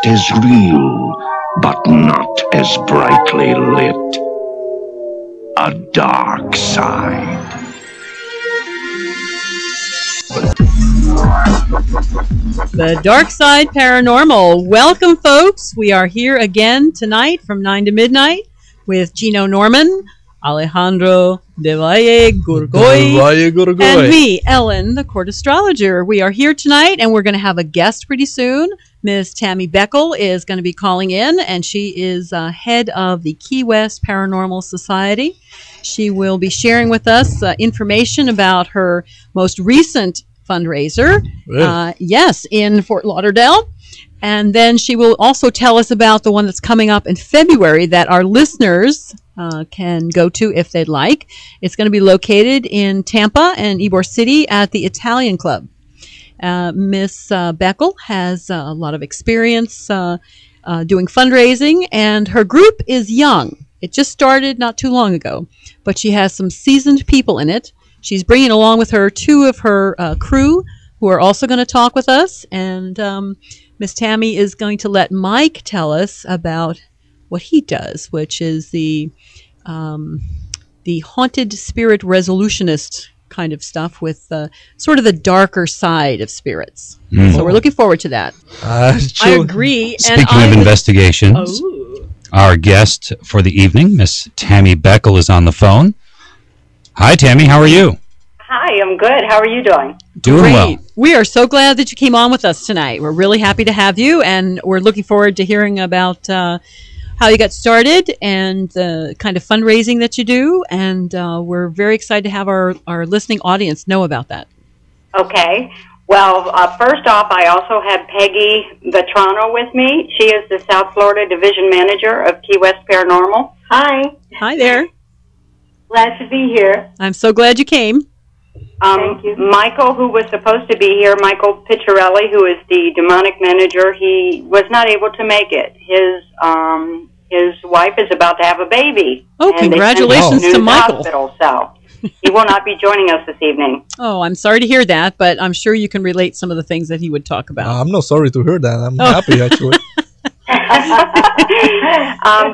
as real, but not as brightly lit. A dark side. The Dark Side Paranormal. Welcome, folks. We are here again tonight from 9 to midnight with Gino Norman, Alejandro de Valle Gurgoy, and me, Ellen, the court astrologer. We are here tonight, and we're going to have a guest pretty soon. Miss Tammy Beckel is going to be calling in, and she is head of the Key West Paranormal Society. She will be sharing with us information about her most recent fundraiser, yes, in Fort Lauderdale. And then she will also tell us about the one that's coming up in February that our listeners can go to if they'd like. It's going to be located in Tampa and Ybor City at the Italian Club. Miss Beckel has a lot of experience doing fundraising, and her group is young. It just started not too long ago, but she has some seasoned people in it. She's bringing along with her two of her crew who are also going to talk with us, and Miss Tammy is going to let Mike tell us about what he does, which is the haunted spirit resolutionist kind of stuff with sort of the darker side of spirits. So we're looking forward to that. I agree. Speaking of investigation, our guest for the evening, Miss Tammy Beckel, is on the phone. Hi, Tammy. How are you? Hi, I'm good. How are you doing? Doing Great. well. We are so glad that you came on with us tonight. We're really happy to have you, and we're looking forward to hearing about how you got started and the kind of fundraising that you do. And we're very excited to have our listening audience know about that. Okay. Well, first off, I also have Peggy Vetrano with me. She is the South Florida Division Manager of Key West Paranormal. Hi. Hi there. Glad to be here. I'm so glad you came. Thank you. Michael, who was supposed to be here, Michael Picciarelli, who is the demonic manager, he was not able to make it. His wife is about to have a baby. Oh, congratulations to Michael. Hospital, so he will not be joining us this evening. Oh, I'm sorry to hear that, but I'm sure you can relate some of the things that he would talk about. I'm not sorry to hear that. I'm happy, actually.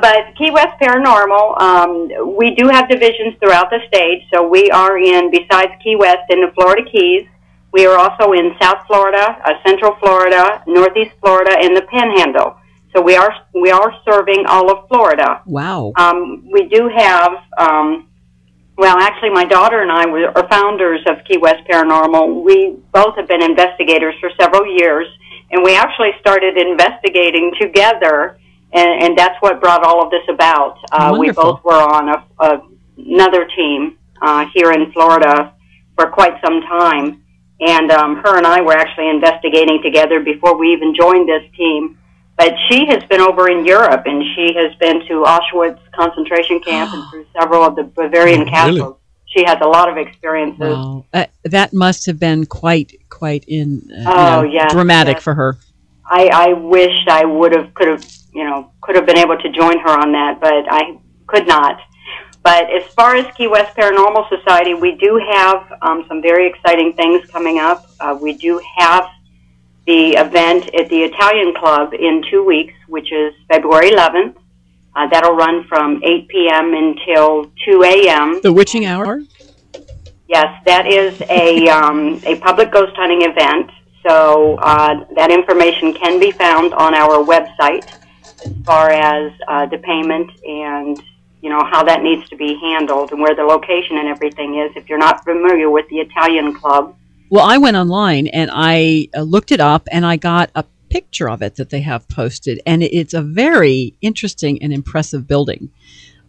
But Key West Paranormal, we do have divisions throughout the state. So we are in, besides Key West, in the Florida Keys. We are also in South Florida, Central Florida, Northeast Florida, and the Panhandle. So we are serving all of Florida. Wow. We do have, well, actually, my daughter and I are founders of Key West Paranormal. We both have been investigators for several years. And we actually started investigating together, and that's what brought all of this about. We both were on another team here in Florida for quite some time, and her and I were actually investigating together before we even joined this team. But she has been over in Europe, and she has been to Auschwitz concentration camp and through several of the Bavarian castles. Really? She has a lot of experiences. Wow. That must have been quite dramatic yes. for her. I wished I could have been able to join her on that, but I could not. But as far as Key West Paranormal Society, we do have some very exciting things coming up. We do have the event at the Italian Club in 2 weeks, which is February 11th. That'll run from 8 p.m. until 2 a.m. The witching hour? Yes, that is a public ghost hunting event. So that information can be found on our website as far as the payment and, how that needs to be handled and where the location and everything is if you're not familiar with the Italian Club. Well, I went online and I looked it up and I got a picture of it that they have posted, and it's a very interesting and impressive building.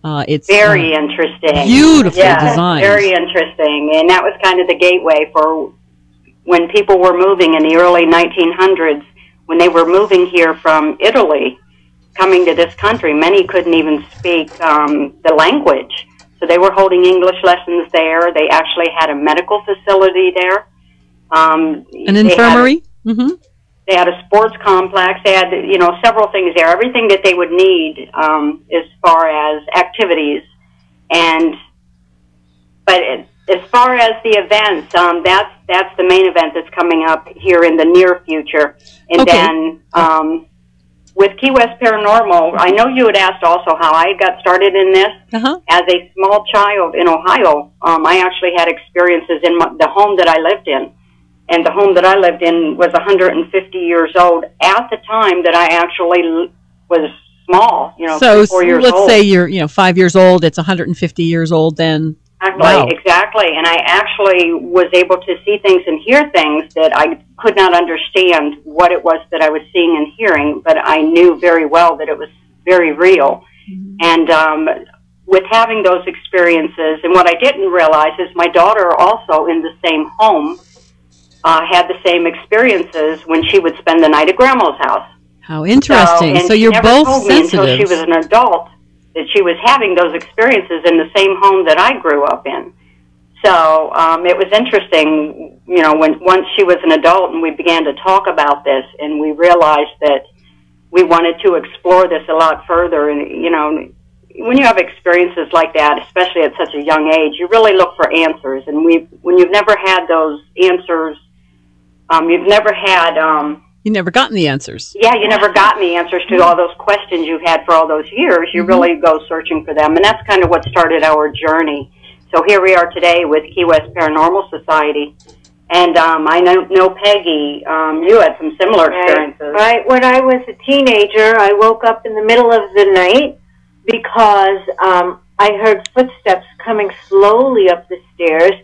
It's very interesting, beautifully designed, very interesting, and that was kind of the gateway for when people were moving in the early 1900s. When they were moving here from Italy, coming to this country, many couldn't even speak the language, so they were holding English lessons there. They actually had a medical facility there, an infirmary. They had a sports complex. They had, several things there. Everything that they would need as far as activities. But as far as the events, that's the main event that's coming up here in the near future. And then with Key West Paranormal, I know you had asked also how I got started in this. As a small child in Ohio, I actually had experiences in the home that I lived in. And the home that I lived in was 150 years old at the time that I actually was small, so 4 years let's old. say you're 5 years old, it's 150 years old then. Exactly. And I actually was able to see things and hear things that I could not understand what it was that I was seeing and hearing, but I knew very well that it was very real. And with having those experiences, and what I didn't realize is my daughter also in the same home had the same experiences when she would spend the night at Grandma's house. How interesting. So you're both told sensitive. Me until she was an adult that she was having those experiences in the same home that I grew up in. So it was interesting, when once she was an adult and we began to talk about this, and we realized that we wanted to explore this a lot further. And when you have experiences like that, especially at such a young age, you really look for answers. And when you've never had those answers, you've never had. You never gotten the answers. Yeah, you never gotten the answers to all those questions you had for all those years. You really go searching for them, and that's kind of what started our journey. So here we are today with Key West Paranormal Society, and I know Peggy, you had some similar experiences. Right. When I was a teenager, I woke up in the middle of the night because I heard footsteps coming slowly up the stairs.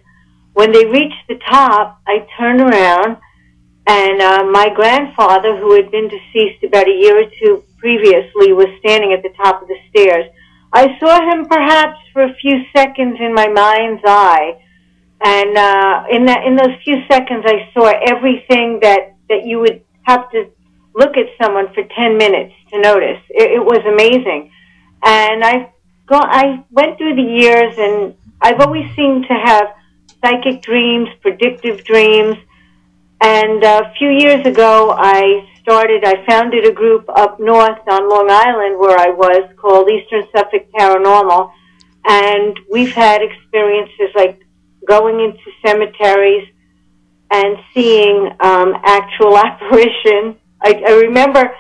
When they reached the top, I turned around, and my grandfather, who had been deceased about a year or two previously, was standing at the top of the stairs. I saw him perhaps for a few seconds in my mind's eye, and in those few seconds, I saw everything that you would have to look at someone for 10 minutes to notice. It was amazing, and I went through the years, and I've always seemed to have psychic dreams, predictive dreams. And a few years ago, I founded a group up north on Long Island where I was, called Eastern Suffolk Paranormal. And we've had experiences like going into cemeteries and seeing actual apparition. I remember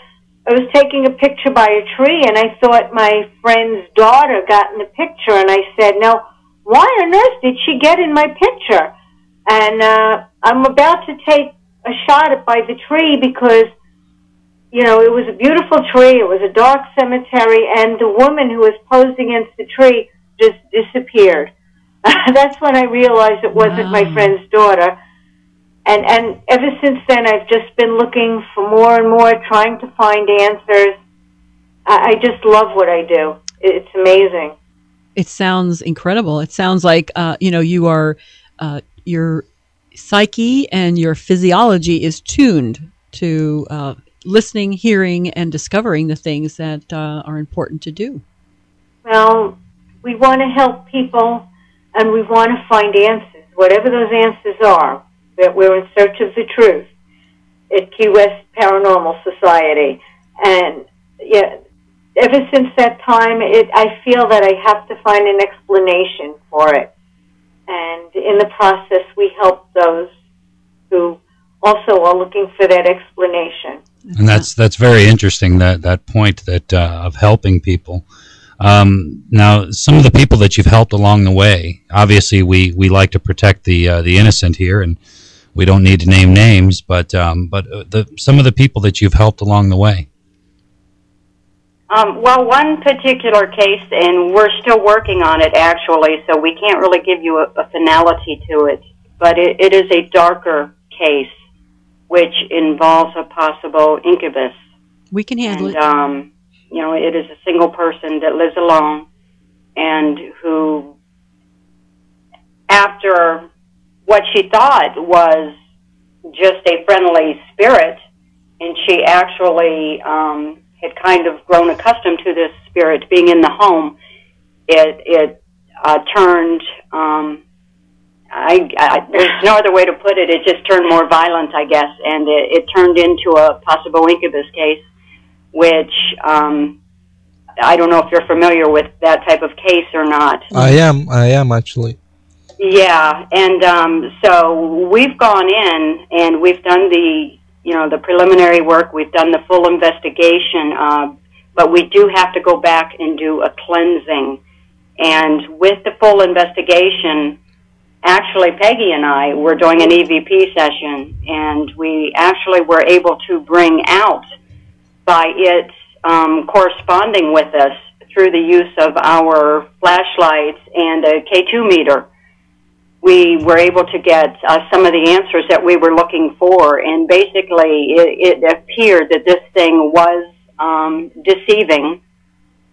I was taking a picture by a tree, and I thought my friend's daughter got in the picture. And I said, "Now, why on earth did she get in my picture?" And I'm about to take a shot by the tree because, it was a beautiful tree. It was a dark cemetery, and the woman who was posed against the tree just disappeared. That's when I realized it wasn't my friend's daughter. And ever since then, I've just been looking for more and more, trying to find answers. I just love what I do. It's amazing. It sounds incredible. It sounds like, you are, your psyche and your physiology is tuned to listening, hearing, and discovering the things that are important to do. Well, we want to help people, and we want to find answers, whatever those answers are, that we're in search of the truth at Key West Paranormal Society. And ever since that time, I feel that I have to find an explanation for it. And in the process, we help those who also are looking for that explanation. And that's very interesting, that point that of helping people. Now, some of the people that you've helped along the way, obviously we like to protect the innocent here, and we don't need to name names, but some of the people that you've helped along the way. Well, one particular case, and we're still working on it actually, so we can't really give you a finality to it, but it is a darker case, which involves a possible incubus. We can handle it. It is a single person that lives alone, and who, after what she thought was just a friendly spirit, and she actually had kind of grown accustomed to this spirit being in the home, it turned, there's no other way to put it, it just turned more violent, I guess, and it turned into a possible incubus case, which I don't know if you're familiar with that type of case or not. I am actually. Yeah, and so we've gone in and we've done the the preliminary work. We've done the full investigation, but we do have to go back and do a cleansing. And with the full investigation, actually, Peggy and I were doing an EVP session, and we actually were able to bring out, by it corresponding with us through the use of our flashlights and a K2 meter, we were able to get some of the answers that we were looking for. And basically, it appeared that this thing was deceiving,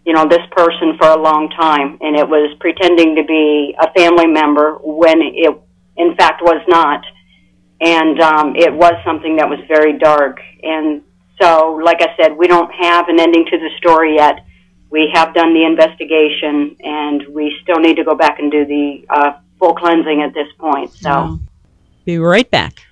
this person for a long time, and it was pretending to be a family member when it, in fact, was not. And it was something that was very dark. And so, like I said, we don't have an ending to the story yet. We have done the investigation, and we still need to go back and do the full cleansing at this point. So, Be right back.